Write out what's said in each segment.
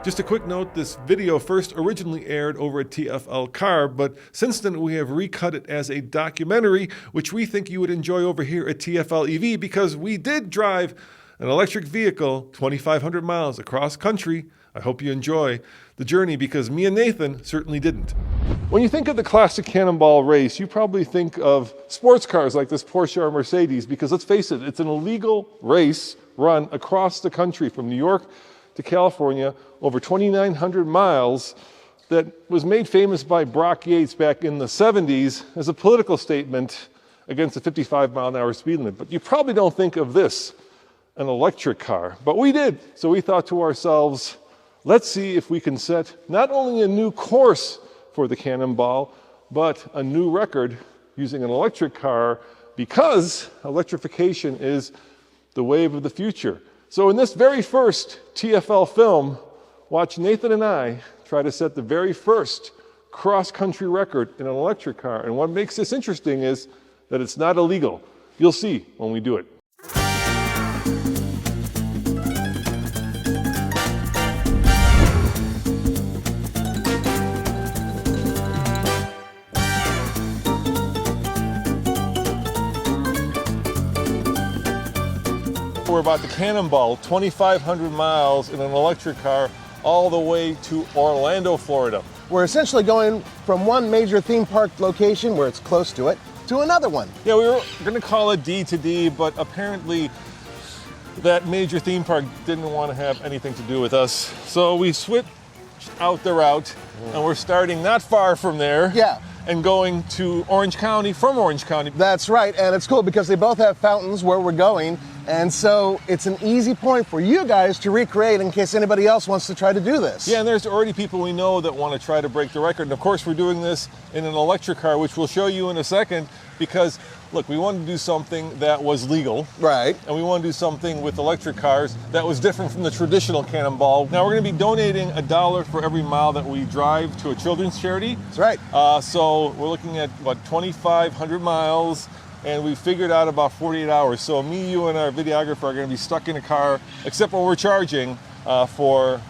Just a quick note, this video first originally aired over at TFL Car, but since then we have recut it as a documentary, which we think you would enjoy over here at TFL EV because we did drive an electric vehicle 2,500 miles across country. I hope you enjoy the journey because me and Nathan certainly didn't. When you think of the classic cannonball race, you probably think of sports cars like this Porsche or Mercedes because let's face it, it's an illegal race run across the country from New York to California, over 2,900 miles, that was made famous by Brock Yates back in the 70s as a political statement against a 55-mile-an-hour speed limit. But you probably don't think of this, an electric car. But we did. So we thought to ourselves, let's see if we can set not only a new course for the Cannonball, but a new record using an electric car because electrification is the wave of the future. So in this very first TFL film, watch Nathan and I try to set the very first cross-country record in an electric car. And what makes this interesting is that it's not illegal. You'll see when we do it. We're about the Cannonball, 2,500 miles in an electric car all the way to Orlando, Florida. We're essentially going from one major theme park location where it's close to it to another one. Yeah, we were going to call it D to D, but apparently that major theme park didn't want to have anything to do with us. So we switched out the route and we're starting not far from there. Yeah. And going to Orange County from Orange County. That's right, and it's cool because they both have fountains where we're going, and so it's an easy point for you guys to recreate in case anybody else wants to try to do this. Yeah, and there's already people we know that want to try to break the record. And of course, we're doing this in an electric car, which we'll show you in a second, because look, we wanted to do something that was legal. Right. And we want to do something with electric cars that was different from the traditional Cannonball. Now we're going to be donating $1 for every mile that we drive to a children's charity. That's right. So we're looking at, 2,500 miles, and we figured out about 48 hours. So me, you, and our videographer are going to be stuck in a car, except when we're charging, for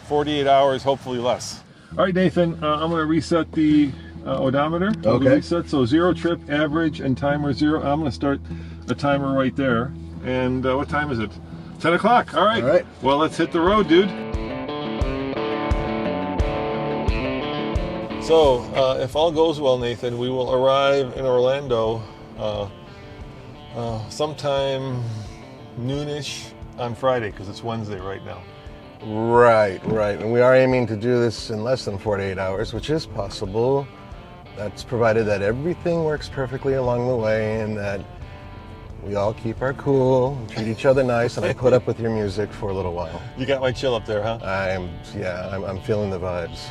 48 hours, hopefully less. All right, Nathan, I'm going to reset the odometer. Okay. Reset. So 0 trip, average, and timer 0. I'm going to start the timer right there. And what time is it? 10 o'clock. All right. All right. Well, let's hit the road, dude. So if all goes well, Nathan, we will arrive in Orlando sometime noonish on Friday because it's Wednesday right now. Right. And we are aiming to do this in less than 48 hours, which is possible. That's provided that everything works perfectly along the way and that we all keep our cool, treat each other nice, and I put up with your music for a little while. You got my chill up there, huh? I'm feeling the vibes.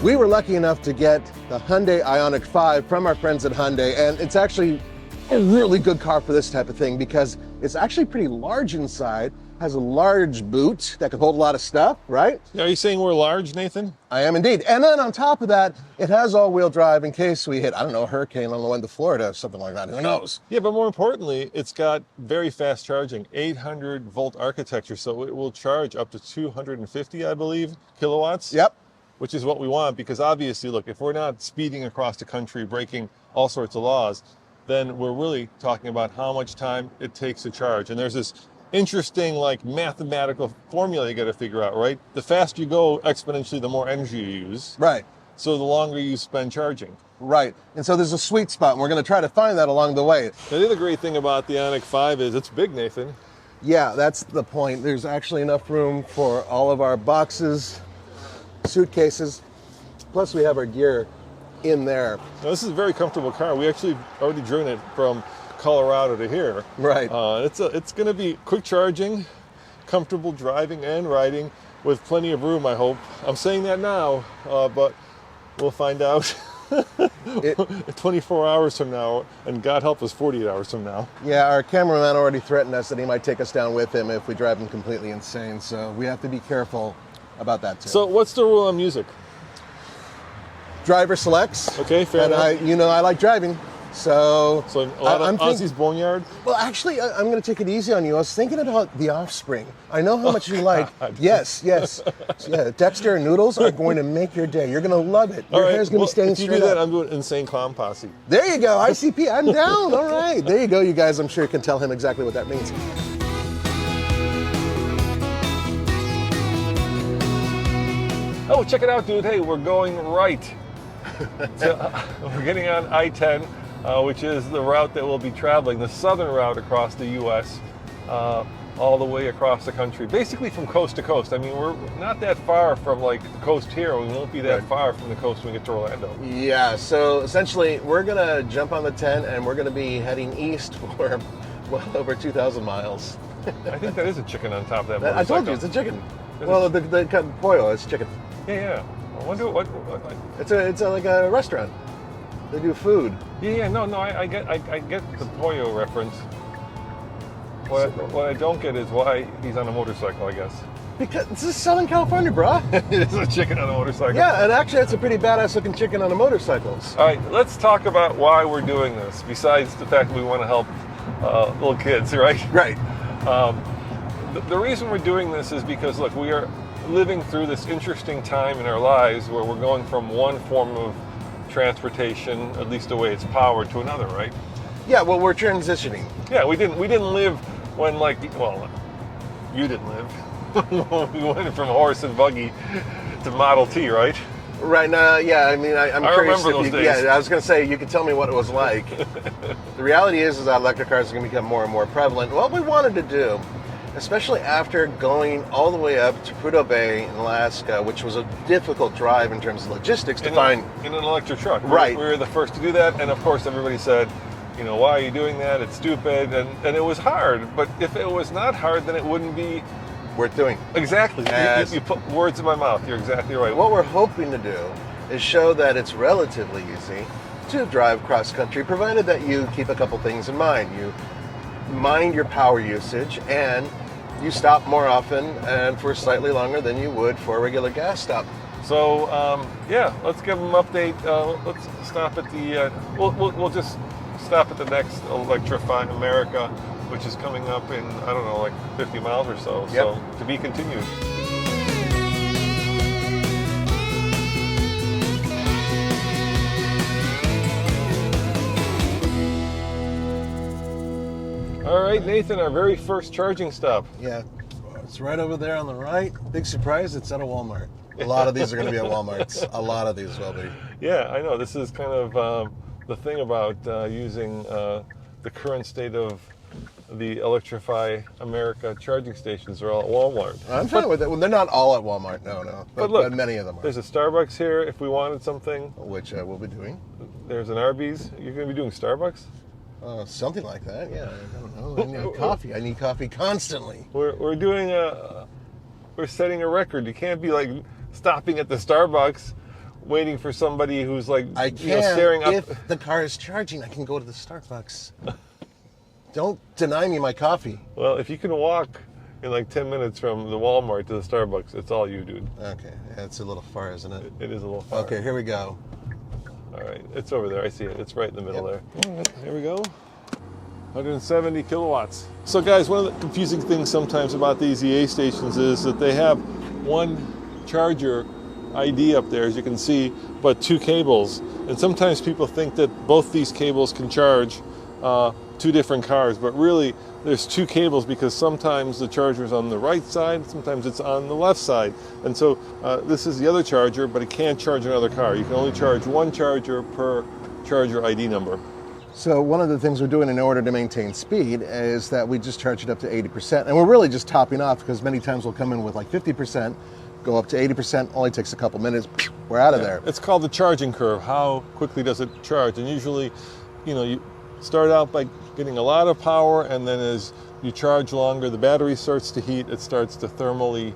We were lucky enough to get the Hyundai Ioniq 5 from our friends at Hyundai, and it's actually a really good car for this type of thing because it's actually pretty large inside, has a large boot that can hold a lot of stuff, right? Yeah, are you saying we're large, Nathan? I am indeed. And then on top of that, it has all-wheel drive in case we hit, I don't know, a hurricane on the way to Florida, something like that. Who knows? Yeah, but more importantly, it's got very fast charging, 800-volt architecture, so it will charge up to 250, I believe, kilowatts. Yep. Which is what we want because obviously, look, if we're not speeding across the country, breaking all sorts of laws, then we're really talking about how much time it takes to charge. And there's this interesting mathematical formula you got to figure out, right? The faster you go exponentially, the more energy you use. Right. So the longer you spend charging. Right. And so there's a sweet spot, and we're going to try to find that along the way. Now, the other great thing about the Ioniq 5 is it's big, Nathan. Yeah, that's the point. There's actually enough room for all of our boxes, suitcases, plus we have our gear in there. Now, this is a very comfortable car. We actually already driven it from Colorado to here. Right. It's going to be quick charging, comfortable driving and riding with plenty of room, I hope. I'm saying that now, but we'll find out 24 hours from now, and God help us 48 hours from now. Yeah, our cameraman already threatened us that he might take us down with him if we drive him completely insane, so we have to be careful about that too. So what's the rule on music? Driver selects. Okay, fair enough. I like driving. So a lot of Aussie's Boneyard? Well, actually, I'm going to take it easy on you. I was thinking about The Offspring. I know how much you like. Yes. Yeah, Dexter and Noodles are going to make your day. You're going to love it. Your hair's going to be staying straight up. If you do that, I'm doing Insane Clown Posse. There you go, ICP, I'm down. All right. There you go, you guys. I'm sure you can tell him exactly what that means. Oh, check it out, dude. Hey, we're going right. We're getting on I-10, which is the route that we'll be traveling, the southern route across the U.S., all the way across the country, basically from coast to coast. I mean, we're not that far from like the coast here. We won't be that far from the coast when we get to Orlando. Yeah, so essentially we're going to jump on the 10 and we're going to be heading east for well over 2,000 miles. I think that is a chicken on top of that motorcycle. I told you, it's a chicken. Well, the pollo is chicken. Yeah. I wonder what it's like a restaurant. They do food. Yeah. No. I get the pollo reference. What I don't get is why he's on a motorcycle, I guess. Because this is Southern California, bro. It's a chicken on a motorcycle. Yeah, and actually it's a pretty badass looking chicken on a motorcycle. All right, let's talk about why we're doing this, besides the fact that we want to help little kids, right? Right. The reason we're doing this is because, look, we are living through this interesting time in our lives where we're going from one form of transportation, at least the way it's powered, to another, right? Yeah, well, we're transitioning. Yeah, we didn't live when, you didn't live. We went from horse and buggy to Model T, right? Right now, yeah. I mean, I'm curious. Remember those days. Yeah, I was going to say you could tell me what it was like. The reality is that electric cars are going to become more and more prevalent. What we wanted to do, especially after going all the way up to Prudhoe Bay in Alaska, which was a difficult drive in terms of logistics to find in an electric truck. Right. We were the first to do that, and of course, everybody said, why are you doing that? It's stupid, and it was hard. But if it was not hard, then it wouldn't be worth doing. Exactly. Yes. You put words in my mouth. You're exactly right. What we're hoping to do is show that it's relatively easy to drive cross country, provided that you keep a couple things in mind. You mind your power usage, and you stop more often and for slightly longer than you would for a regular gas stop. So let's give them an update. Let's stop at the. We'll just stop at the next Electrify America, which is coming up in, I don't know, like 50 miles or so. Yep. So to be continued. All right, Nathan, our very first charging stop. Yeah, it's right over there on the right. Big surprise, it's at a Walmart. A lot of these are going to be at Walmarts. A lot of these will be. Yeah, I know. This is kind of the thing about using the current state of the Electrify America charging stations are all at Walmart. I'm fine with it. Well, they're not all at Walmart, no. But look, many of them are. There's a Starbucks here if we wanted something. Which I will be doing. There's an Arby's. You're going to be doing Starbucks? Something like that, yeah. I don't know. I need coffee. I need coffee constantly. We're doing we're setting a record. You can't be like stopping at the Starbucks waiting for somebody who's like staring up. If the car is charging, I can go to the Starbucks. Don't deny me my coffee. Well, if you can walk in like 10 minutes from the Walmart to the Starbucks, it's all you, dude. Okay, yeah, it's a little far, isn't it? It is a little far. Okay, here we go. All right, it's over there. I see it. It's right in the middle there. All right, here we go. 170 kilowatts. So guys, one of the confusing things sometimes about these EA stations is that they have one charger ID up there, as you can see, but two cables. And sometimes people think that both these cables can charge two different cars, but really there's two cables because sometimes the charger is on the right side, sometimes it's on the left side. And so this is the other charger, but it can't charge another car. You can only charge one charger per charger ID number. So one of the things we're doing in order to maintain speed is that we just charge it up to 80%. And we're really just topping off because many times we'll come in with like 50%, go up to 80%, only takes a couple minutes, we're out of there. It's called the charging curve. How quickly does it charge? And usually, you start out by getting a lot of power, and then as you charge longer, the battery starts to heat, it starts to thermally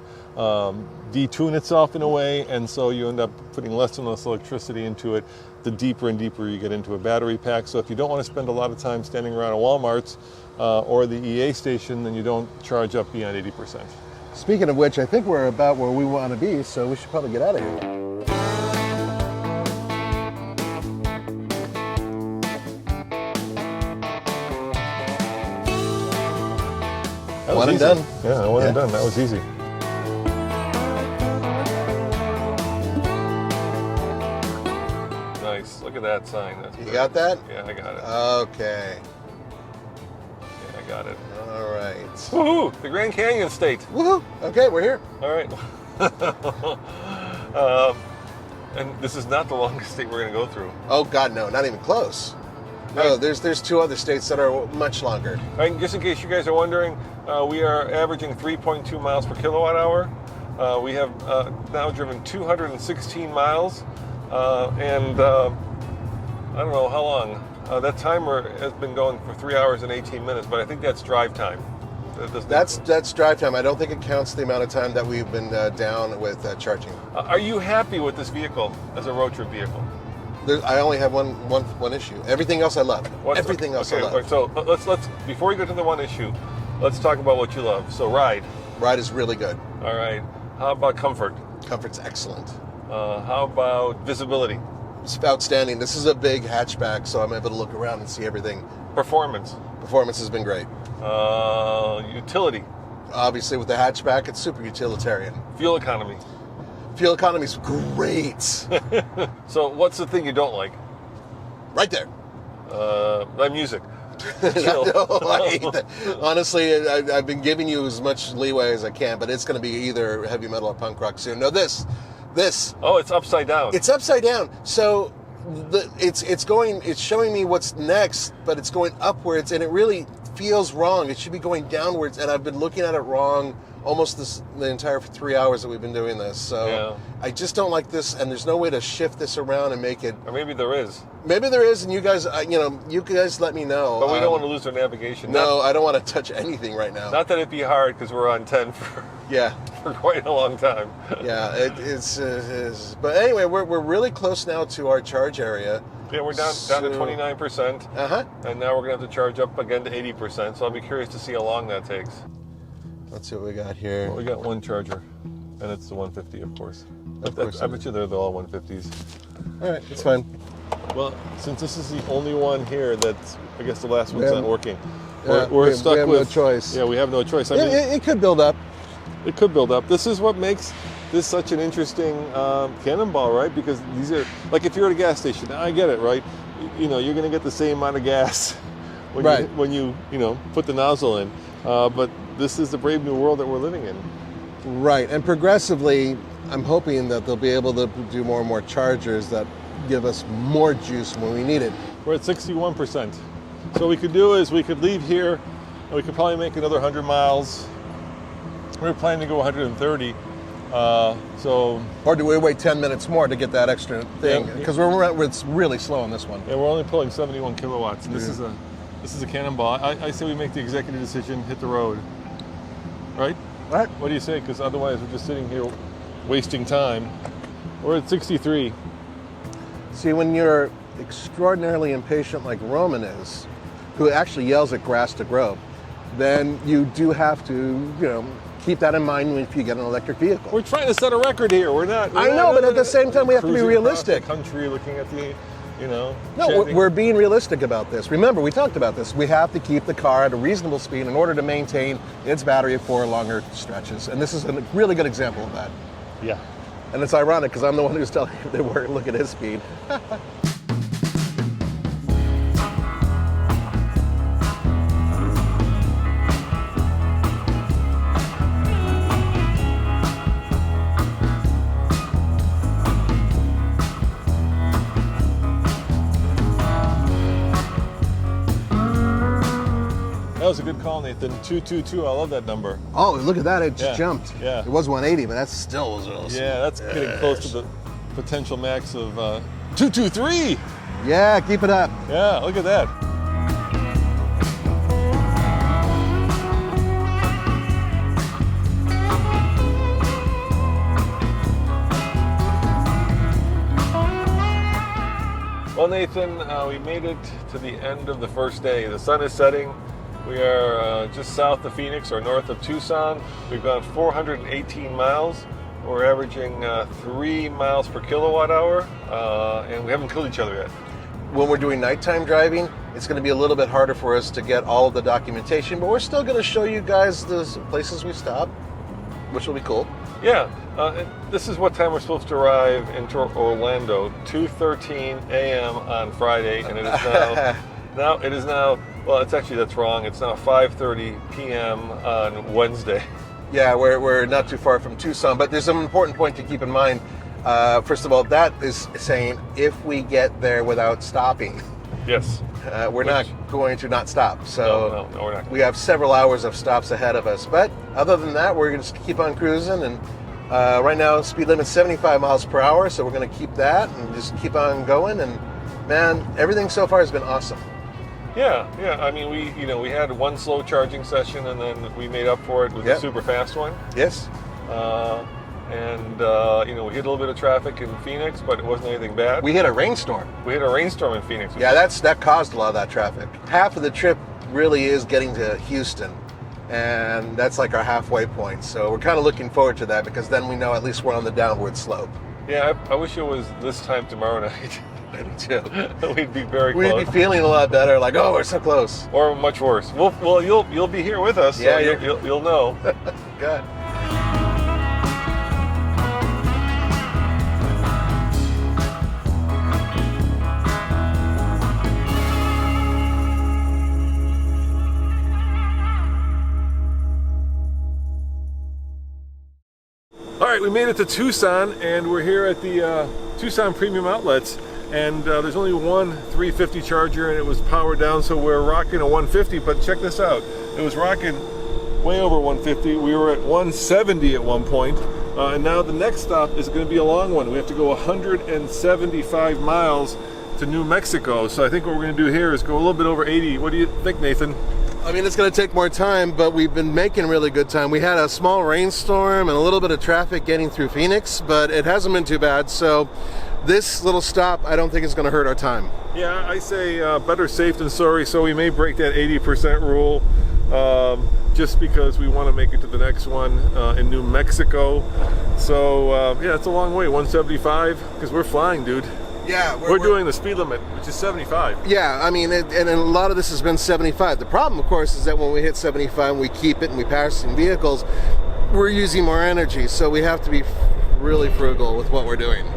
detune itself in a way, and so you end up putting less and less electricity into it the deeper and deeper you get into a battery pack. So if you don't want to spend a lot of time standing around at Walmart's or the EA station, then you don't charge up beyond 80%. Speaking of which, I think we're about where we want to be, so we should probably get out of here. One and done. Yeah, one and done. That was easy. Nice. Look at that sign. That's You good. got that? Yeah, I got it. Okay. Yeah, I got it. All right. Woohoo! The Grand Canyon State. Woohoo! Okay, we're here. All right. And this is not the longest state we're going to go through. Oh God, no, not even close. No, there's 2 other states that are much longer. All right, just in case you guys are wondering, we are averaging 3.2 miles per kilowatt hour. We have now driven 216 miles, and I don't know how long. That timer has been going for 3 hours and 18 minutes, but I think that's drive time. That's drive time. I don't think it counts the amount of time that we've been down with charging. Are you happy with this vehicle as a road trip vehicle? I only have one issue. Everything else I love. Everything else I love. So let's before we go to the one issue, let's talk about what you love. So ride. Ride is really good. All right. How about comfort? Comfort's excellent. How about visibility? It's outstanding. This is a big hatchback, so I'm able to look around and see everything. Performance. Performance has been great. Utility. Obviously, with the hatchback, it's super utilitarian. Fuel economy. Fuel economy's great. So what's the thing you don't like? Right there. My music. No, I hate that. Honestly, I've been giving you as much leeway as I can, but it's going to be either heavy metal or punk rock soon. No, this. Oh, it's upside down. It's upside down. So it's showing me what's next, but it's going upwards, and it really feels wrong. It should be going downwards, and I've been looking at it wrong almost the entire 3 hours that we've been doing this. So yeah. I just don't like this, and there's no way to shift this around and make it. Or maybe there is. Maybe there is, and you guys let me know. But we don't want to lose our navigation. No, I don't want to touch anything right now. Not that it'd be hard, because we're on 10 for quite a long time. Yeah, it's. But anyway, we're really close now to our charge area. Yeah, we're down to 29%. Uh-huh. And now we're going to have to charge up again to 80%. So I'll be curious to see how long that takes. Let's see what we got here. Well, we got one charger, and it's the 150, of course. Of course. I bet you they're all 150s. All right, it's fine. Well, since this is the only one here that's, I guess the last one's not working, Yeah, we're stuck we have with no choice. Yeah, we have no choice. I Yeah, mean, it could build up. it could build up. This is what makes this such an interesting cannonball, right? Because these are, like, if you're at a gas station, I get it, right? You know, you're going to get the same amount of gas when you put the nozzle in. But this is the brave new world that we're living in. Right, and progressively, I'm hoping that they'll be able to do more and more chargers that give us more juice when we need it. We're at 61%. So what we could do is we could leave here, and we could probably make another 100 miles. We're planning to go 130. Or do we wait 10 minutes more to get that extra thing? Because it's really slow on this one. Yeah, we're only pulling 71 kilowatts, and this is a cannonball. I say we make the executive decision, hit the road. Right? Right. What do you say? Because otherwise we're just sitting here wasting time. We're at 63. See, when you're extraordinarily impatient like Roman is, who actually yells at grass to grow, then you do have to, keep that in mind if you get an electric vehicle. We're trying to set a record here. We're not. I know, but at the same time, we have to be realistic. The country, looking at the, No, we're being realistic about this. Remember, we talked about this. We have to keep the car at a reasonable speed in order to maintain its battery for longer stretches. And this is a really good example of that. Yeah. And it's ironic because I'm the one who's telling you they were. Look at his speed. That was a good call, Nathan. 222. I love that number. Oh, look at that. It just jumped. Yeah. It was 180, but that still was awesome. Yeah, that's getting close to the potential max of 223. Yeah, keep it up. Yeah, look at that. Well, Nathan, we made it to the end of the first day. The sun is setting. We are just south of Phoenix or north of Tucson. We've gone 418 miles. We're averaging 3 miles per kilowatt hour, and we haven't killed each other yet. when we're doing nighttime driving, it's going to be a little bit harder for us to get all of the documentation, but we're still going to show you guys the places we stop, which will be cool. Yeah, this is what time we're supposed to arrive into Orlando, 2:13 a.m. on Friday, and it is now, well, it's actually, that's wrong. It's now 5:30 p.m. on Wednesday. Yeah, we're not too far from Tucson, but there's an important point to keep in mind. First of all, that is saying if we get there without stopping. Yes. We're not going to not stop. So no, we're not. We have several hours of stops ahead of us. But other than that, we're going to keep on cruising. And right now, speed limit's 75 miles per hour. So we're going to keep that and just keep on going. And man, everything so far has been awesome. Yeah. I mean, we had one slow charging session, and then we made up for it with a super fast one. Yes. And we hit a little bit of traffic in Phoenix, but it wasn't anything bad. We hit a rainstorm. We hit a rainstorm in Phoenix. Yeah, that caused a lot of that traffic. Half of the trip really is getting to Houston, and that's like our halfway point. So we're kind of looking forward to that because then we know at least we're on the downward slope. Yeah, I wish it was this time tomorrow night. We'd be very close. We'd be feeling a lot better, like, oh, we're so close. Or much worse. Well, you'll be here with us, so you'll know. Good. All right, we made it to Tucson, and we're here at the Tucson Premium Outlets, and there's only one 350 charger, and it was powered down, so we're rocking a 150, but check this out. It was rocking way over 150. We were at 170 at one point, and now the next stop is going to be a long one. We have to go 175 miles to New Mexico, so I think what we're going to do here is go a little bit over 80. What do you think, Nathan? I mean, it's going to take more time, but we've been making really good time. We had a small rainstorm and a little bit of traffic getting through Phoenix, but it hasn't been too bad. So this little stop, I don't think is going to hurt our time. Yeah, I say better safe than sorry, so we may break that 80% rule just because we want to make it to the next one in New Mexico. So, yeah, it's a long way, 175, because we're flying, dude. Yeah, we're doing the speed limit, which is 75. Yeah, I mean, and a lot of this has been 75. The problem, of course, is that when we hit 75 and we keep it and we pass some vehicles, we're using more energy. So we have to be really frugal with what we're doing.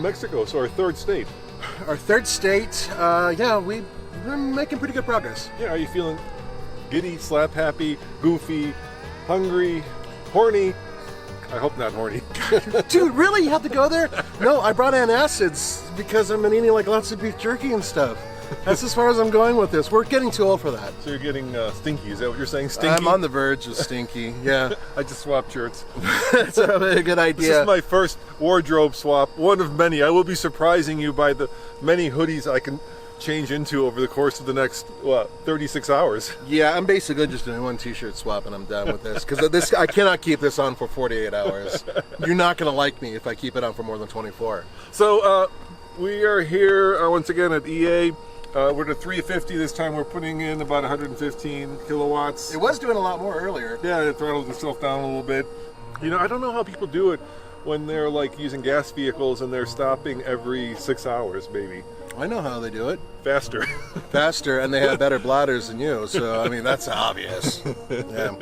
Mexico, so our third state. Our third state, yeah, we're making pretty good progress. Yeah, are you feeling giddy, slap happy, goofy, hungry, horny? I hope not horny. Dude, really? You have to go there? No, I brought antacids because I've been eating like lots of beef jerky and stuff. That's as far as I'm going with this. We're getting too old for that. So you're getting stinky, is that what you're saying? Stinky? I'm on the verge of stinky, yeah. I just swapped shirts. That's probably a good idea. This is my first wardrobe swap, one of many. I will be surprising you by the many hoodies I can change into over the course of the next, 36 hours. Yeah, I'm basically just doing one t-shirt swap and I'm done with this. Because I cannot keep this on for 48 hours. You're not going to like me if I keep it on for more than 24. So we are here once again at EA. We're at 350 this time. We're putting in about 115 kilowatts. It was doing a lot more earlier. Yeah, it throttled itself down a little bit. You know, I don't know how people do it when they're like using gas vehicles and they're stopping every 6 hours, maybe. I know how they do it. Faster. Faster, and they have better bladders than you. So, I mean, that's obvious. Yeah.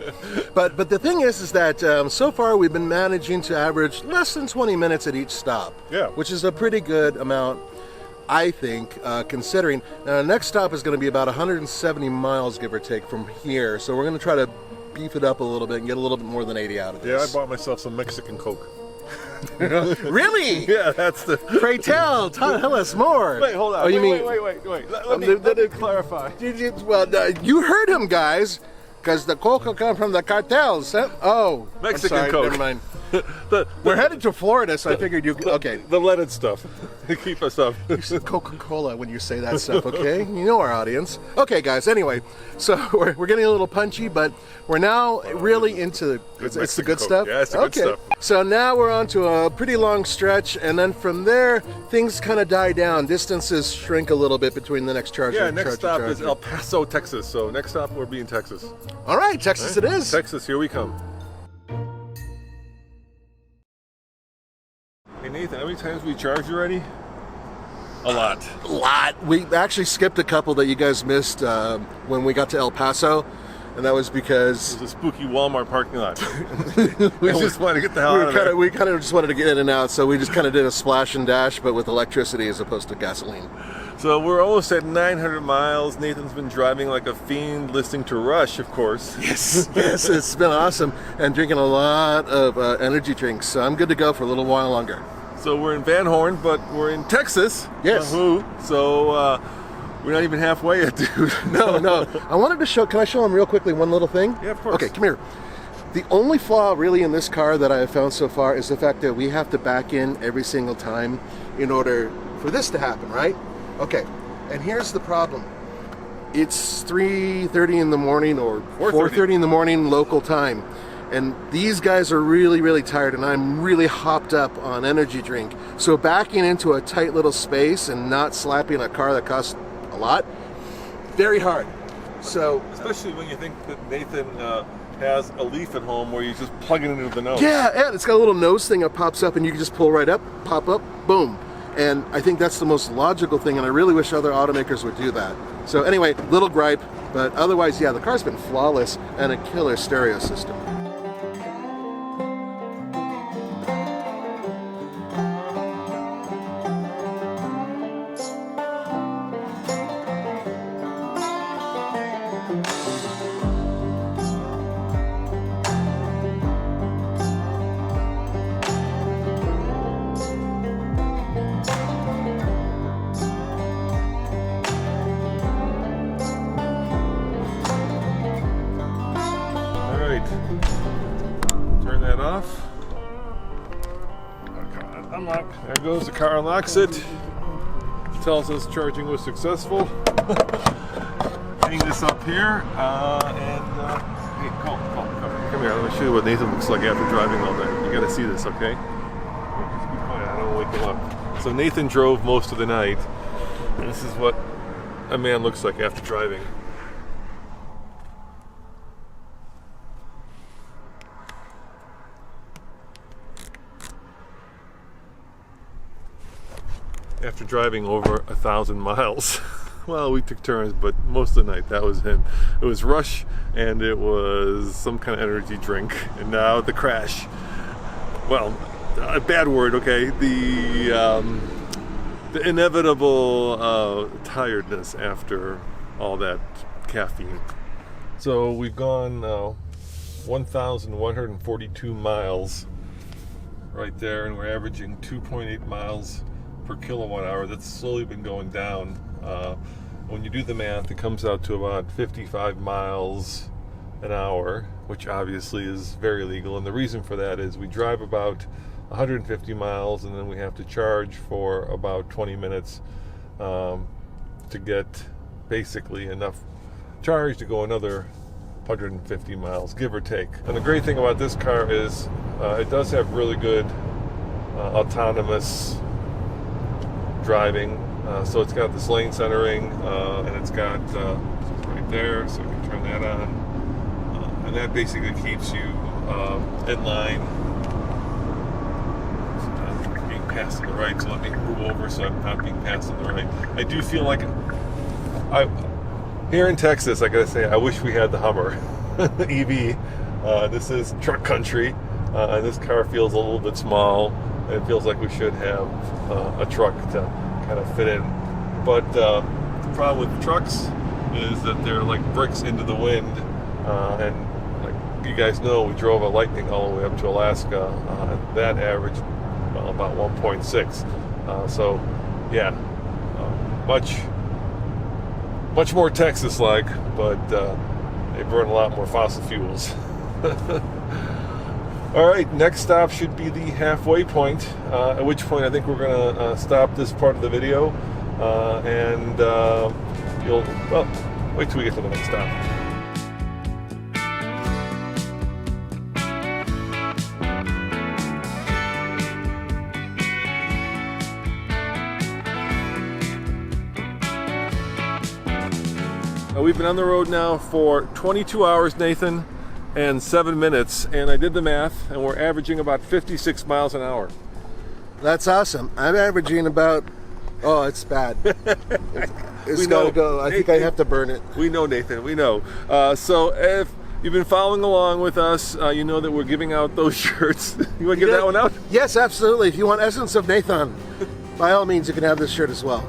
But the thing is that so far we've been managing to average less than 20 minutes at each stop. Yeah. Which is a pretty good amount, I think, considering. Now, the next stop is going to be about 170 miles, give or take, from here. So we're going to try to beef it up a little bit and get a little bit more than 80 out of this. Yeah, I bought myself some Mexican Coke. Really? Yeah, that's the... Pray tell us more. Wait, hold on. Oh, you wait. Let me clarify. Well, you heard him, guys, because the Coke will come from the cartels. Huh? Oh. Mexican sorry, Coke. Never mind. We're headed to Florida, so I figured you. Okay. The leaded stuff to keep us up. You said Coca-Cola when you say that stuff, okay? You know our audience. Okay, guys. Anyway, so we're getting a little punchy, but we're now really into it's the good stuff. Yeah, it's the good stuff. So now we're on to a pretty long stretch, and then from there things kind of die down. Distances shrink a little bit between the next charger. Yeah, and next stop charger. is El Paso, Texas. So next stop we'll be in Texas. All right, Texas it is. Texas, here we come. Hey Nathan, how many times have we charged already? A lot. A lot. We actually skipped a couple that you guys missed when we got to El Paso, and that was because It was a spooky Walmart parking lot. we just wanted to get the hell out of there. we kind of just wanted to get in and out, so we just kind of did a splash and dash, but with electricity as opposed to gasoline. So we're almost at 900 miles. Nathan's been driving like a fiend, listening to Rush, of course. Yes, yes, it's been awesome, and drinking a lot of energy drinks, so I'm good to go for a little while longer. So we're in Van Horn, but we're in Texas. Yes. So we're not even halfway yet, dude. No. I wanted to show, can I show them real quickly one little thing? Yeah, of course. Okay, come here. The only flaw really in this car that I have found so far is the fact that we have to back in every single time in order for this to happen, right? Okay, and here's the problem. It's 3:30 in the morning or 4:30 in the morning local time. And these guys are really, really tired, and I'm really hopped up on energy drink. So backing into a tight little space and not slapping a car that costs a lot, very hard. So Especially when you think that Nathan has a leaf at home where you just plug it into the nose. yeah, it's got a little nose thing that pops up, and you can just pull right up, pop up, boom. And I think that's the most logical thing, and I really wish other automakers would do that. So anyway, little gripe, but otherwise, yeah, the car's been flawless and a killer stereo system. Turn that off. Unlock. There goes. The car unlocks it. Tells us charging was successful. Hang this up here. Hey, come here. Let me show you what Nathan looks like after driving all day. You got to see this, okay? Just be quiet. I don't want to wake him up. So Nathan drove most of the night, and this is what a man looks like after driving. After driving over 1,000 miles. Well, we took turns, but most of the night that was him. It was Rush, and it was some kind of energy drink, and now the crash. Well, a bad word, okay? The inevitable tiredness after all that caffeine. So we've gone 1,142 miles right there, and we're averaging 2.8 miles per kilowatt hour. That's slowly been going down. When you do the math, it comes out to about 55 miles an hour, which obviously is very legal. And the reason for that is we drive about 150 miles, and then we have to charge for about 20 minutes to get basically enough charge to go another 150 miles, give or take. And the great thing about this car is it does have really good autonomous driving. So it's got this lane centering, and it's got right there, so you can turn that on, and that basically keeps you in line. So I'm being passed on the right, so let me move over so I'm not being passed on the right. I do feel like here in Texas, I gotta say, I wish we had the Hummer EV. This is truck country, and this car feels a little bit small, and it feels like we should have a truck to kind of fit in. But the problem with trucks is that they're like bricks into the wind, and like you guys know, we drove a Lightning all the way up to Alaska, and that averaged about 1.6. So yeah, much more Texas-like, but they burn a lot more fossil fuels. All right, next stop should be the halfway point, at which point I think we're going to stop this part of the video, and well, wait till we get to the next stop. We've been on the road now for 22 hours, Nathan, and 7 minutes, and I did the math, and we're averaging about 56 miles an hour. That's awesome. I'm averaging about, it's bad. It's got to go. I think I have to burn it. We know, Nathan, we know. So if you've been following along with us, you know that we're giving out those shirts. You want to give that one out? Yes, absolutely. If you want Essence of Nathan, by all means, you can have this shirt as well.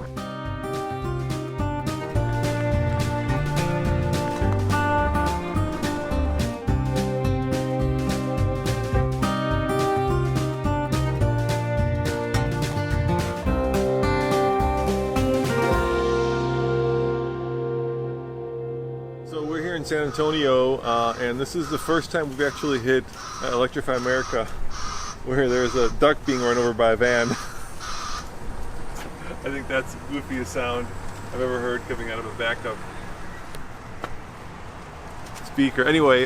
San Antonio, and this is the first time we've actually hit Electrify America, where there's a duck being run over by a van. I think that's the goofiest sound I've ever heard coming out of a backup speaker. Anyway,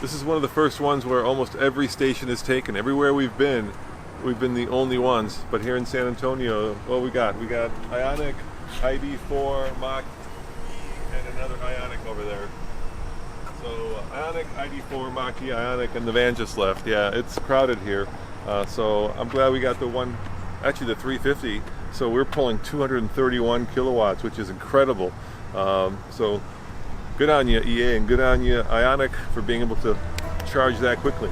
this is one of the first ones where almost every station is taken. Everywhere we've been the only ones. But here in San Antonio, what we got Ionic, ID4, Mach, and another Ionic over there. So Ionic, ID4, Mach-E, Ionic, and the van just left. Yeah, it's crowded here. So I'm glad we got the 350. So we're pulling 231 kilowatts, which is incredible. So good on you, EA, and good on you, Ionic, for being able to charge that quickly.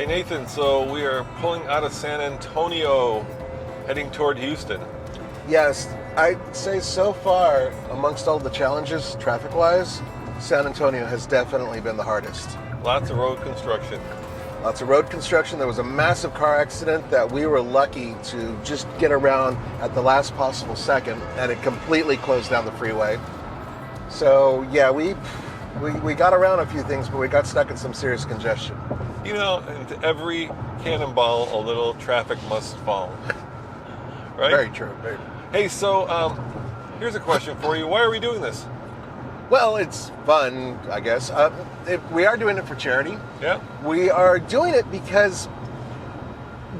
Nathan, so we are pulling out of San Antonio, heading toward Houston. Yes, I'd say so far, amongst all the challenges, traffic-wise, San Antonio has definitely been the hardest. Lots of road construction. Lots of road construction. There was a massive car accident that we were lucky to just get around at the last possible second, and it completely closed down the freeway. So, yeah, we got around a few things, but we got stuck in some serious congestion. You know, into every cannonball, a little traffic must fall. Right? Very true. Very true. Hey, so here's a question for you. Why are we doing this? Well, it's fun, I guess. We are doing it for charity. Yeah. We are doing it because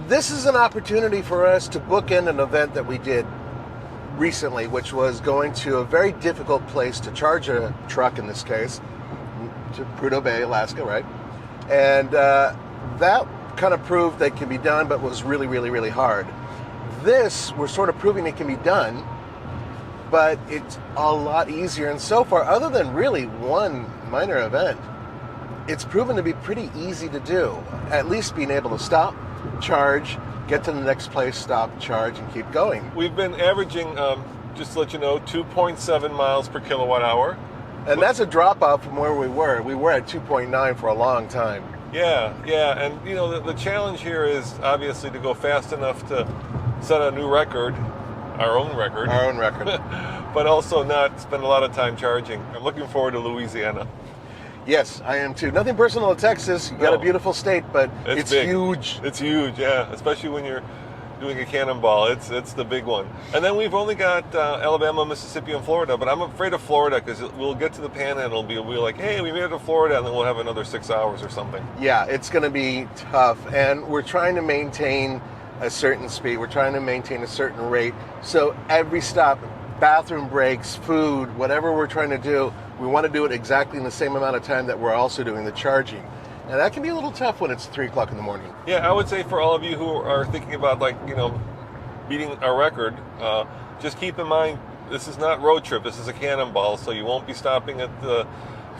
this is an opportunity for us to bookend an event that we did recently, which was going to a very difficult place to charge a truck, in this case, to Prudhoe Bay, Alaska, right? And that kind of proved that it can be done, but was really, really, really hard. This, we're sort of proving it can be done, but it's a lot easier. And so far, other than really one minor event, it's proven to be pretty easy to do. At least being able to stop, charge, get to the next place, stop, charge, and keep going. We've been averaging, just to let you know, 2.7 miles per kilowatt hour. And that's a drop off from where we were. We were at 2.9 for a long time. Yeah, and you know, the challenge here is obviously to go fast enough to set a new record, our own record. But also not spend a lot of time charging. I'm looking forward to Louisiana. Yes, I am too. Nothing personal to Texas. You got a beautiful state, but it's huge. It's huge, yeah. Especially when you're doing a cannonball. It's the big one. And then we've only got Alabama, Mississippi, and Florida. But I'm afraid of Florida because we'll get to the Panhandle. We'll be like, hey, we made it to Florida, and then we'll have another 6 hours or something. Yeah, it's going to be tough. And we're trying to maintain a certain speed. We're trying to maintain a certain rate. So every stop, bathroom breaks, food, whatever we're trying to do, we want to do it exactly in the same amount of time that we're also doing the charging. And that can be a little tough when it's 3 o'clock in the morning. Yeah, I would say for all of you who are thinking about, beating our record, just keep in mind, this is not road trip. This is a cannonball, so you won't be stopping at the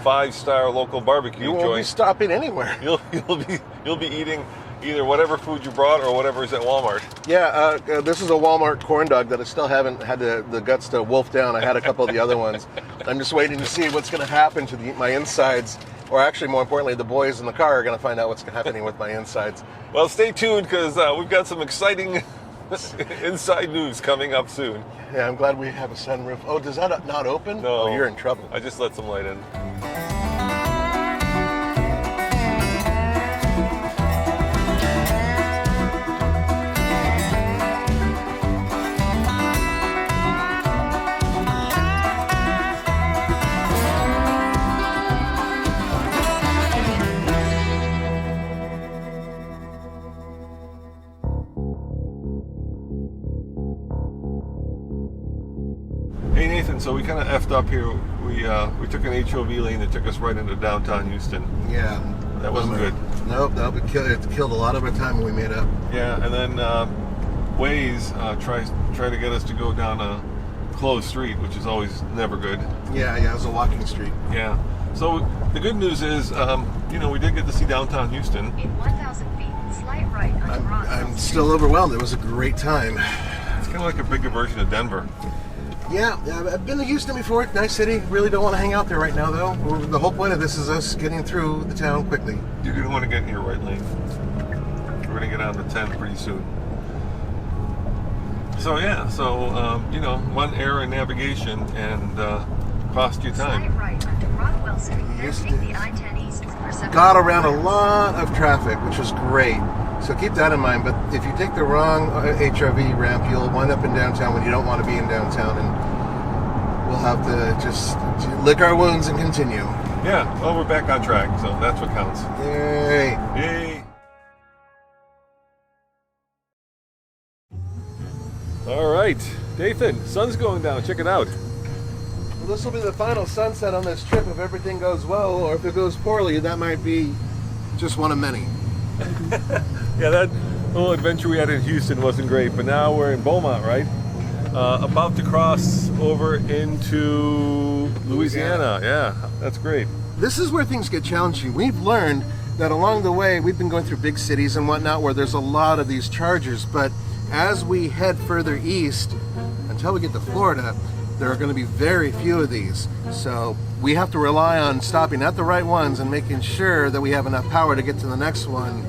5-star local barbecue joint. You won't be stopping anywhere. You'll be eating either whatever food you brought or whatever is at Walmart. Yeah, this is a Walmart corn dog that I still haven't had the guts to wolf down. I had a couple of the other ones. I'm just waiting to see what's going to happen to my insides. Or actually, more importantly, the boys in the car are going to find out what's happening with my insides. Well, stay tuned because we've got some exciting Inside news coming up soon. Yeah, I'm glad we have a sunroof. Oh, does that not open? No. Oh, you're in trouble. I just let some light in. Hey Nathan, so we kind of effed up here. We took an HOV lane that took us right into downtown Houston. Yeah. That wasn't good. Nope, it killed a lot of our time when we made up. Yeah, and then Waze try to get us to go down a closed street, which is always never good. Yeah, it was a walking street. Yeah. So the good news is, we did get to see downtown Houston. In 1,000 feet, slight right onto I'm still overwhelmed. It was a great time. It's kind of like a bigger version of Denver. Yeah, I've been to Houston before. Nice city. Really don't want to hang out there right now, though. The whole point of this is us getting through the town quickly. You're going to want to get in your right lane. We're going to get on the 10 pretty soon. So, yeah. One error in navigation and cost you time. Slight right onto Rockwell City. Yes, Then it take the is. I-10 east for 7 Got around a lot of traffic, which was great. So keep that in mind. But if you take the wrong HRV ramp, you'll wind up in downtown when you don't want to be in downtown, and we'll have to just lick our wounds and continue. Yeah. Well, we're back on track, so that's what counts. Yay! Yay! All right, Nathan. Sun's going down. Check it out. Well, this will be the final sunset on this trip if everything goes well, or if it goes poorly, that might be just one of many. Yeah, that little adventure we had in Houston wasn't great, but now we're in Beaumont, right? About to cross over into Louisiana. Yeah, that's great. This is where things get challenging. We've learned that along the way, we've been going through big cities and whatnot where there's a lot of these chargers, but as we head further east, until we get to Florida, there are going to be very few of these. So we have to rely on stopping at the right ones and making sure that we have enough power to get to the next one.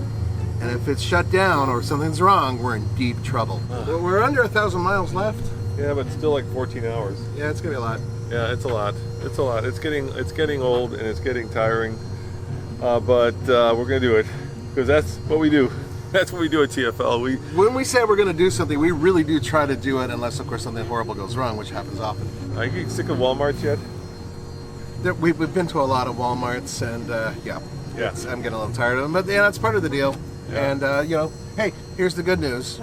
And if it's shut down or something's wrong, we're in deep trouble. We're under 1,000 miles left. Yeah, but still like 14 hours. Yeah, it's gonna be a lot. Yeah, it's a lot. It's a lot. It's getting old and it's getting tiring. But we're gonna do it because that's what we do. That's what we do at TFL. When we say we're gonna do something, we really do try to do it, unless of course something horrible goes wrong, which happens often. Are you sick of Walmarts yet? We've been to a lot of Walmarts, and yeah. I'm getting a little tired of them, but yeah, that's part of the deal. Yeah. And hey, here's the good news.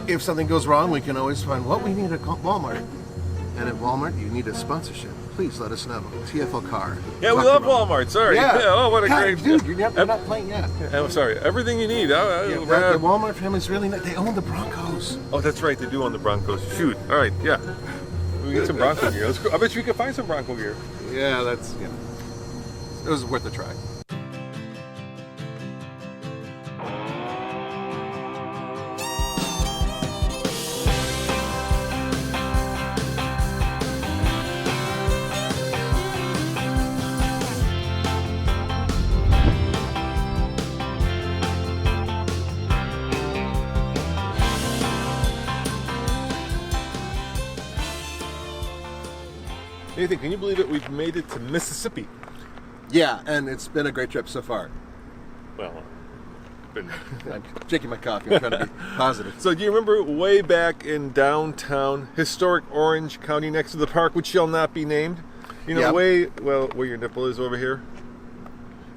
If something goes wrong, we can always find what we need at Walmart. And at Walmart, you need a sponsorship. Please let us know. TFL Car. Yeah, we love Walmart. Sorry. Yeah. Oh, what a God, great dude! You're not playing yet. I'm sorry. Everything you need. The Walmart family's really nice. They own the Broncos. Oh, that's right. They do own the Broncos. Shoot. All right. Yeah. We get some Bronco gear. Let's go. I bet you can find some Bronco gear. Yeah, it was worth a try. Nathan, can you believe it? We've made it to Mississippi. Yeah, and it's been a great trip so far. Well, been. I'm drinking my coffee. I'm trying to be positive. So, do you remember way back in downtown, historic Orange County, next to the park, which shall not be named? You know, where your nipple is over here.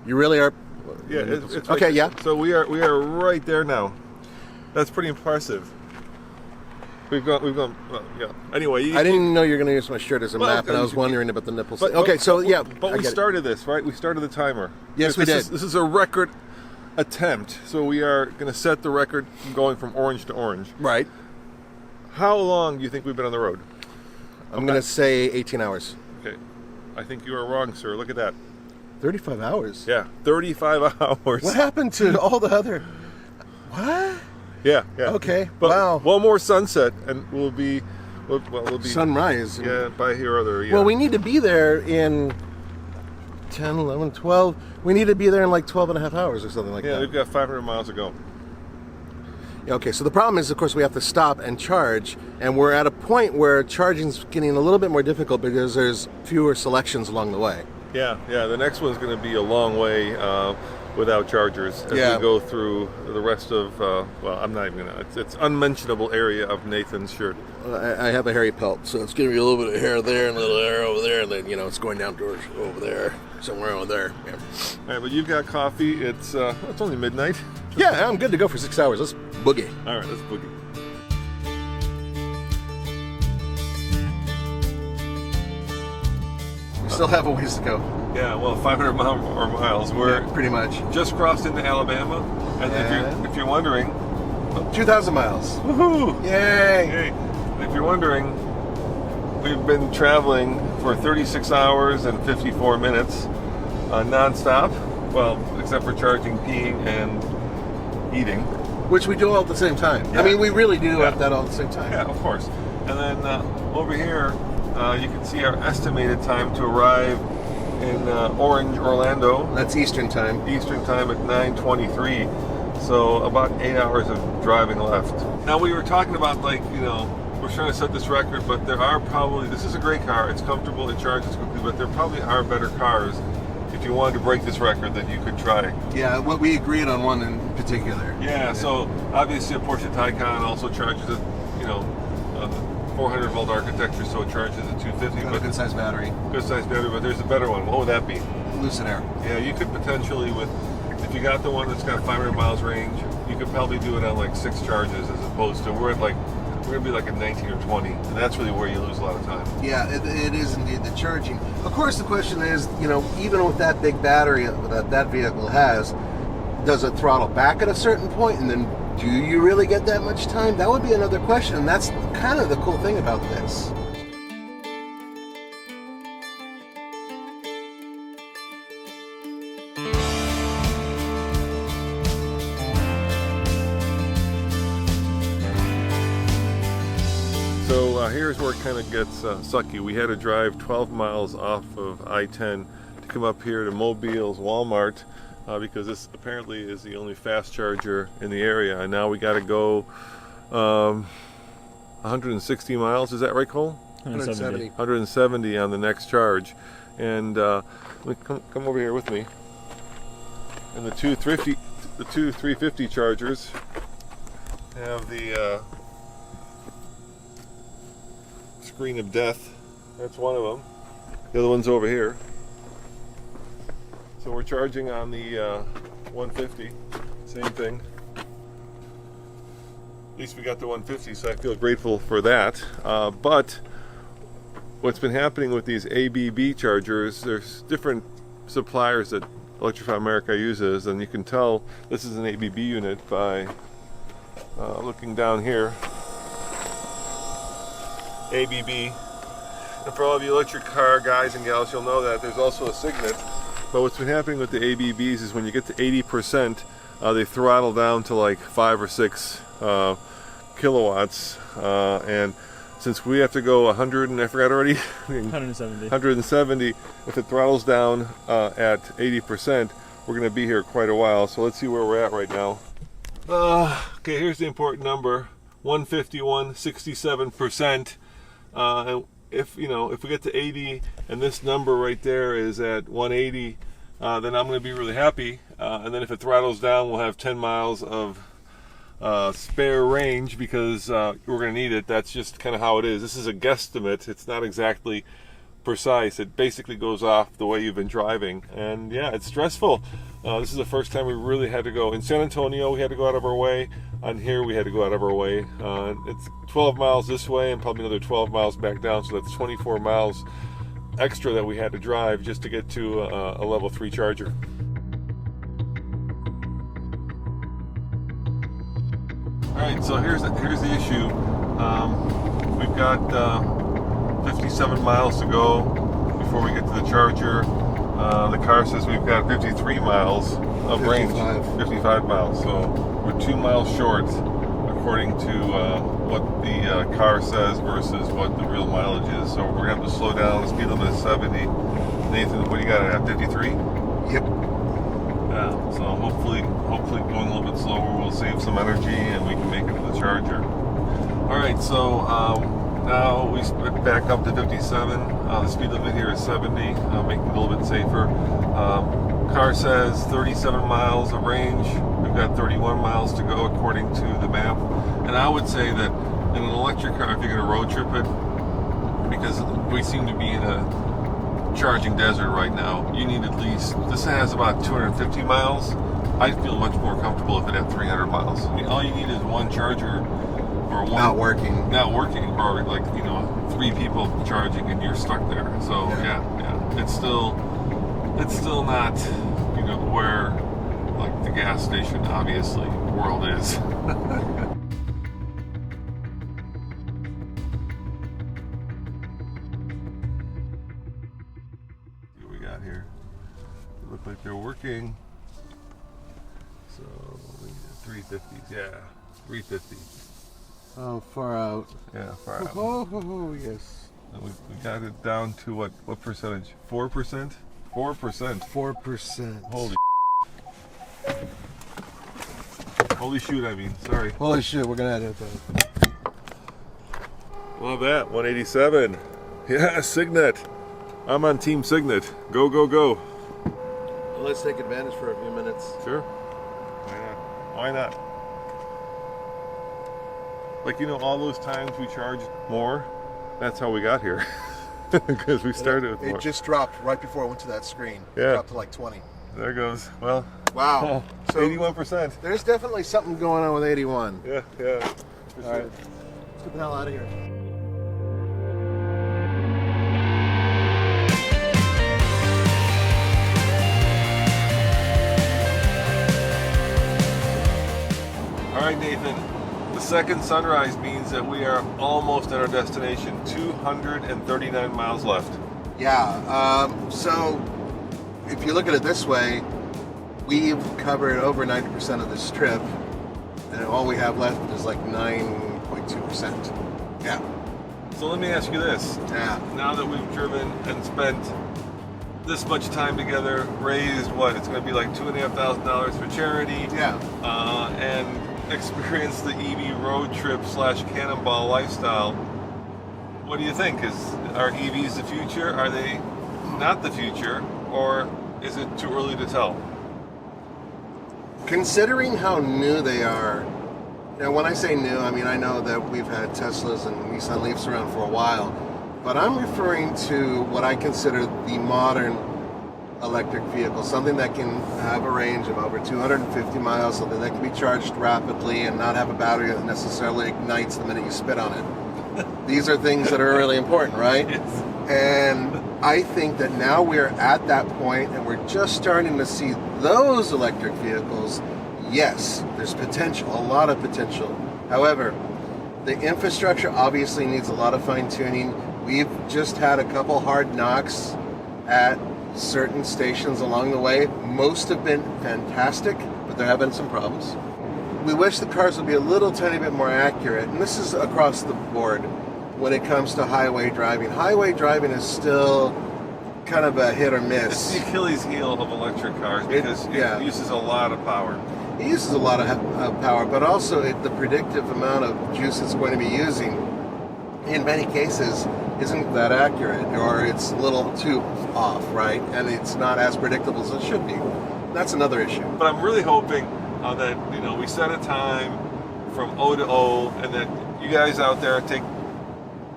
You really are. Yeah, it's right okay. there. Yeah. So we are right there now. That's pretty impressive. We've gone. Well, yeah. Anyway, I didn't know you were going to use my shirt as a map, and I was wondering about the nipples. But we I started this, right? We started the timer. Yes, we did. This is a record attempt, so we are going to set the record going from orange to orange. Right. How long do you think we've been on the road? I'm going to say 18 hours. Okay. I think you are wrong, sir. Look at that. 35 hours? Yeah, 35 hours. What happened to all the other... What? Yeah. Okay, But wow. one more sunset, and we'll be... Sunrise. Yeah, by here or other, yeah. Well, we need to be there in 10, 11, 12. We need to be there in like 12 and a half hours or something like that. Yeah, we've got 500 miles to go. Okay, so the problem is, of course, we have to stop and charge, and we're at a point where charging's getting a little bit more difficult because there's fewer selections along the way. Yeah. The next one's going to be a long way without chargers as we go through the rest of, I'm not even going to, it's unmentionable area of Nathan's shirt. I have a hairy pelt, so it's giving me a little bit of hair there and a little hair over there, and then, it's going down towards over there, somewhere over there. Yeah. All right, but you've got coffee. It's only midnight. Yeah, I'm good to go for 6 hours. Let's boogie. All right, let's boogie. We still have a ways to go. Yeah, well, 500 miles. We're pretty much just crossed into Alabama, and if you're wondering, 2,000 miles. Woohoo! Yay! Hey, if you're wondering, we've been traveling for 36 hours and 54 minutes nonstop. Well, except for charging, peeing, and eating. Which we do all at the same time. Yeah. I mean, we really do have that all at the same time. Yeah, of course. And then over here, you can see our estimated time to arrive in Orange, Orlando. That's Eastern time. Eastern time at 9:23. So about 8 hours of driving left. Now we were talking about we're trying to set this record, but there are probably, this is a great car, it's comfortable, it charges quickly, but there probably are better cars. If you wanted to break this record, that you could try. Yeah, well, we agreed on one in particular. Yeah, so obviously a Porsche Taycan also charges at, 400 volt architecture, so it charges at 250. Got a good sized battery. Good sized battery, but there's a better one. What would that be? Lucid Air. Yeah, you could potentially, if you got the one that's got 500 miles range, you could probably do it on like 6 charges, as opposed to we're gonna be like at 19 or 20, and that's really where you lose a lot of time. Yeah, it is indeed the charging. Of course, the question is, even with that big battery that vehicle has, does it throttle back at a certain point, and then do you really get that much time? That would be another question, and that's kind of the cool thing about this. So here's where it kind of gets sucky. We had to drive 12 miles off of I-10 to come up here to Mobile's Walmart because this apparently is the only fast charger in the area. And now we got to go 160 miles. Is that right, Cole? 170. 170 on the next charge. And come over here with me. And the two 350 chargers have the screen of death. That's one of them. The other one's over here. So we're charging on the 150. Same thing. At least we got the 150, so I feel grateful for that. But what's been happening with these ABB chargers, there's different suppliers that Electrify America uses, and you can tell this is an ABB unit by looking down here. ABB. And for all of you electric car guys and gals, you'll know that there's also a Signet. But what's been happening with the ABBs is when you get to 80%, they throttle down to like 5 or 6 kilowatts. And since we have to go 100, and I forgot already, 170. If it throttles down at 80%, we're going to be here quite a while. So let's see where we're at right now. Okay, here's the important number: 151, 67%. And if we get to 80 and this number right there is at 180, then I'm going to be really happy. And then if it throttles down, we'll have 10 miles of spare range because we're going to need it. That's just kind of how it is. This is a guesstimate. It's not exactly precise. It basically goes off the way you've been driving. And yeah, it's stressful. This is the first time we really had to go. In San Antonio, we had to go out of our way. On here, we had to go out of our way. It's 12 miles this way and probably another 12 miles back down. So that's 24 miles extra that we had to drive just to get to a level 3 charger. All right, so here's the issue. We've got 57 miles to go before we get to the charger. The car says we've got 53 miles of 55. range. 55 miles, so we're 2 miles short according to what the car says versus what the real mileage is. So we're going to have to slow down. The speed limit is 70. Nathan, what do you got at 53? Yep. Yeah. So hopefully going a little bit slower will save some energy and we can make it to the charger. All right, so now we back up to 57. The speed limit here is 70, making it a little bit safer. Car says 37 miles of range. We've got 31 miles to go according to the map. And I would say that in an electric car, if you're going to road trip it, because we seem to be in a charging desert right now, you need at least, this has about 250 miles. I'd feel much more comfortable if it had 300 miles. I mean, all you need is one charger or one Not working, or like, you know, 3 people charging and you're stuck there. So yeah, it's still not, you know, where like the gas station obviously world is. See what we got here. They look like they're working. So 350s, yeah, 350. Oh, far out. Yeah, far out. Oh, yes. And we got it down to what percentage? 4%? 4%. 4%. Holy shoot, I mean, sorry. Holy shit, we're gonna edit that. Love that, 187. Yeah, Signet. I'm on Team Signet. Go, go, go. Well, let's take advantage for a few minutes. Sure. Why not? Why not? Like, you know, all those times we charged more, that's how we got here. Because we started with more. It just dropped right before I went to that screen. Yeah. It dropped to like 20. There goes. Well, Wow. So 81%. there's definitely something going on with 81. Yeah, yeah. For All sure. right. Let's get the hell out of here. All right, Nathan. The second sunrise means that we are almost at our destination. 239 miles left. Yeah. So if you look at it this way, we've covered over 90% of this trip, and all we have left is like 9.2%. Yeah. So let me ask you this. Yeah. Now that we've driven and spent this much time together, raised what? It's going to be like $2,500 for charity. Yeah. And experienced the EV road trip / cannonball lifestyle. What do you think? Are EVs the future? Are they not the future? Or is it too early to tell? Considering how new they are, now when I say new, I mean I know that we've had Teslas and Nissan Leafs around for a while, but I'm referring to what I consider the modern electric vehicle, something that can have a range of over 250 miles, something that can be charged rapidly and not have a battery that necessarily ignites the minute you spit on it. These are things that are really important, right? Yes. And I think that now we're at that point and we're just starting to see those electric vehicles. Yes, there's potential, a lot of potential. However, the infrastructure obviously needs a lot of fine-tuning. We've just had a couple hard knocks at certain stations along the way. Most have been fantastic, but there have been some problems. We wish the cars would be a little tiny bit more accurate, and this is across the board when it comes to highway driving. Highway driving is still kind of a hit or It's miss. the Achilles heel of electric cars because it uses a lot of power. It uses a lot of power, but also the predictive amount of juice it's going to be using, in many cases, isn't that accurate, or it's a little too off, right? And it's not as predictable as it should be. That's another issue. But I'm really hoping that, you know, we set a time from O to O, and that you guys out there take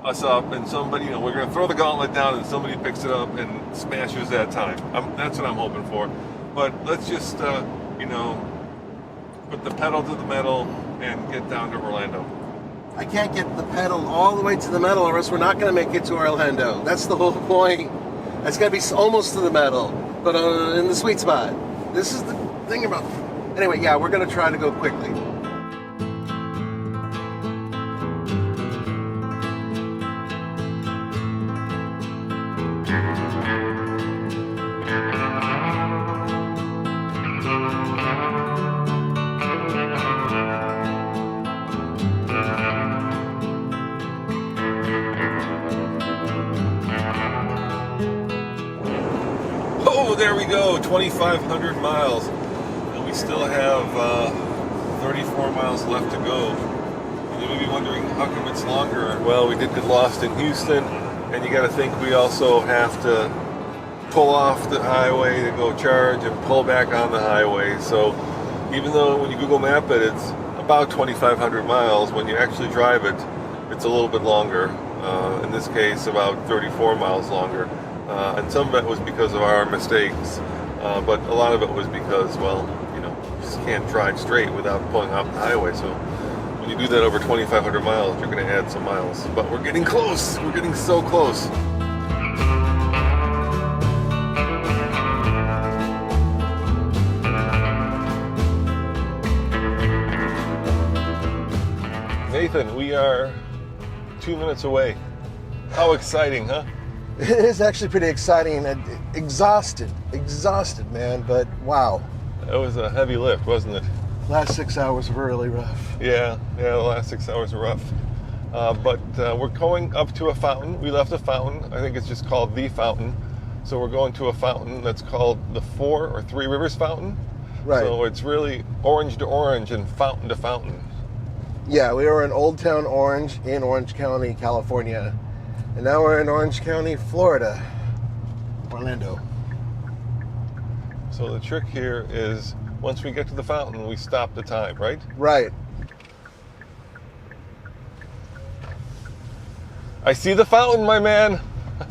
us up, and somebody, you know, we're going to throw the gauntlet down, and somebody picks it up and smashes that time. That's what I'm hoping for. But let's just, you know, put the pedal to the metal and get down to Orlando. I can't get the pedal all the way to the metal, or else we're not going to make it to Orlando. That's the whole point. It's got to be almost to the metal, but in the sweet spot. This is the thing about... Anyway, yeah, we're going to try to go quickly. Oh, there we go, 2,500 miles. still have 34 miles left to go. And you may be wondering, how come it's longer? Well, we did get lost in Houston, and you got to think we also have to pull off the highway to go charge and pull back on the highway. So even though when you Google Map it, it's about 2,500 miles, when you actually drive it, it's a little bit longer. In this case, about 34 miles longer. And some of it was because of our mistakes, but a lot of it was because, well, you just can't drive straight without pulling off the highway. So when you do that over 2,500 miles, you're going to add some miles. But we're getting close. We're getting so close. Nathan, we are 2 minutes away. How exciting, huh? It is actually pretty exciting and exhausted, man, but wow. That was a heavy lift, wasn't it? Last 6 hours were really rough. Yeah, the last 6 hours were rough. But we're going up to a fountain. We left a fountain. I think it's just called The Fountain. So we're going to a fountain that's called the Four or Three Rivers Fountain. Right. So it's really orange to orange and fountain to fountain. Yeah, we were in Old Town Orange in Orange County, California. And now we're in Orange County, Florida, Orlando. So the trick here is once we get to the fountain, we stop the time, right? Right. I see the fountain, my man.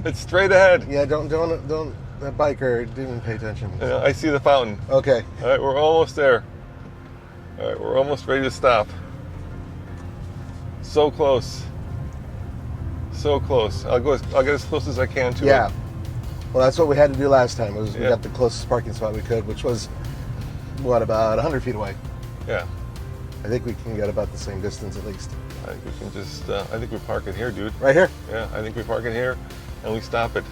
It's straight ahead. Yeah, don't, that biker didn't pay attention. Yeah, I see the fountain. Okay. All right, we're almost there. All right, we're almost ready to stop. So close. So close. I'll get as close as I can to it. Yeah. Well, that's what we had to do last time. We Yeah. got the closest parking spot we could, which was, about 100 feet away. Yeah. I think we can get about the same distance at least. I think we can just, I think we park it here, dude. Right here? Yeah, I think we park it here and we stop it.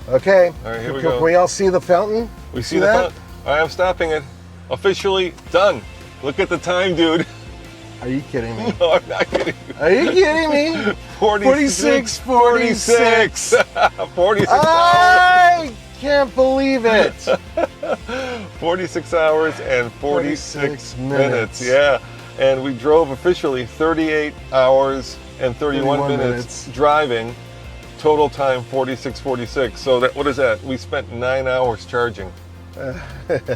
Okay. All right, here we Can go. we all see the fountain? We see see the that? fountain. All right, I'm stopping it. Officially done. Look at the time, dude. Are you kidding me? No, I'm not kidding you. Are you kidding me? 46. 46. 46 I can't believe it. 46 hours and 46 minutes. minutes. Yeah. And we drove officially 38 hours and 31 minutes driving. Total time 46. So that, what is that? We spent 9 hours charging.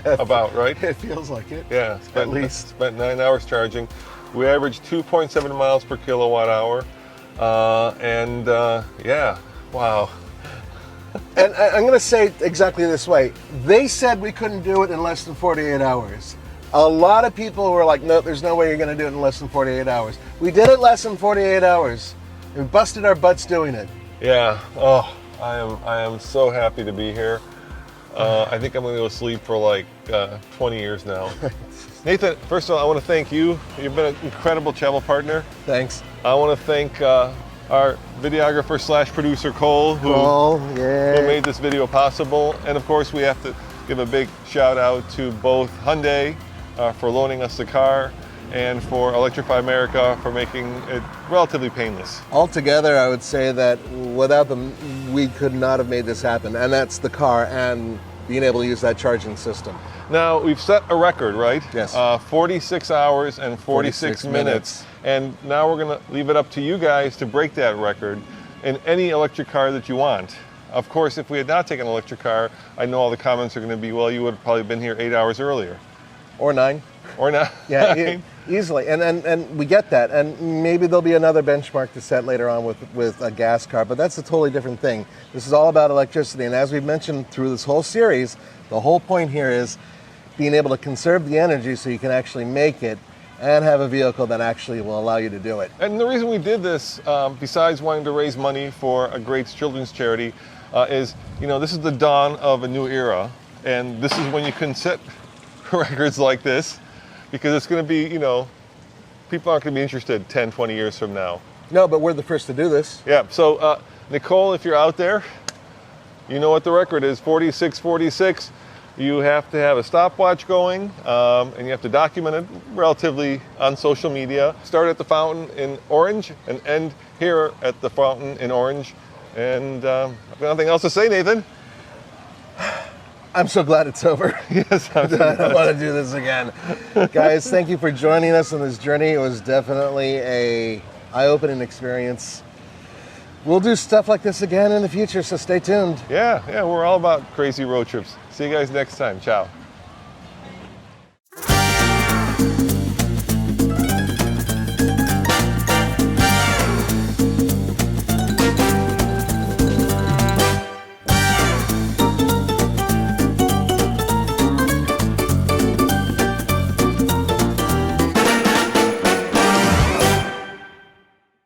About, right? It feels like it. Yeah, At least. spent 9 hours charging. We averaged 2.7 miles per kilowatt hour. Yeah, wow. And I'm going to say exactly this way. They said we couldn't do it in less than 48 hours. A lot of people were like, no, there's no way you're going to do it in less than 48 hours. We did it less than 48 hours. We busted our butts doing it. Yeah. Oh, I am so happy to be here. I think I'm going to go sleep for like 20 years now. Nathan, first of all, I want to thank you. You've been an incredible travel partner. Thanks. I want to thank our videographer / producer Cole, who made this video possible. And of course, we have to give a big shout out to both Hyundai for loaning us the car, and for Electrify America for making it relatively painless. Altogether, I would say that without them, we could not have made this happen. And that's the car and being able to use that charging system. Now, we've set a record, right? Yes. 46 hours and 46 minutes. And now we're going to leave it up to you guys to break that record in any electric car that you want. Of course, if we had not taken an electric car, I know all the comments are going to be, well, you would have probably been here 8 hours earlier. Or 9. Or not. Yeah, easily. And we get that. And maybe there'll be another benchmark to set later on with a gas car, but that's a totally different thing. This is all about electricity. And as we've mentioned through this whole series, the whole point here is being able to conserve the energy so you can actually make it and have a vehicle that actually will allow you to do it. And the reason we did this, besides wanting to raise money for a great children's charity, is, this is the dawn of a new era. And this is when you can set records like this, because it's going to be, people aren't going to be interested 10, 20 years from now. No, but we're the first to do this. Yeah, so Nicole, if you're out there, you know what the record is, 46. You have to have a stopwatch going, and you have to document it relatively on social media. Start at the fountain in Orange and end here at the fountain in Orange. And I've got nothing else to say, Nathan. I'm so glad it's over. Yes, I don't want to do this again. Guys, thank you for joining us on this journey. It was definitely a eye-opening experience. We'll do stuff like this again in the future, so stay tuned. Yeah, we're all about crazy road trips. See you guys next time. Ciao.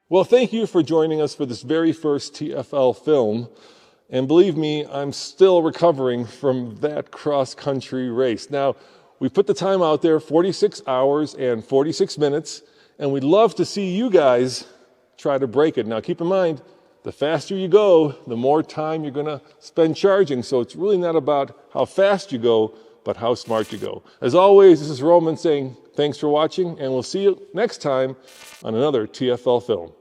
Well, thank you for joining us for this very first TFL film. And believe me, I'm still recovering from that cross-country race. Now, we put the time out there, 46 hours and 46 minutes, and we'd love to see you guys try to break it. Now, keep in mind, the faster you go, the more time you're going to spend charging. So it's really not about how fast you go, but how smart you go. As always, this is Roman saying thanks for watching, and we'll see you next time on another TFL film.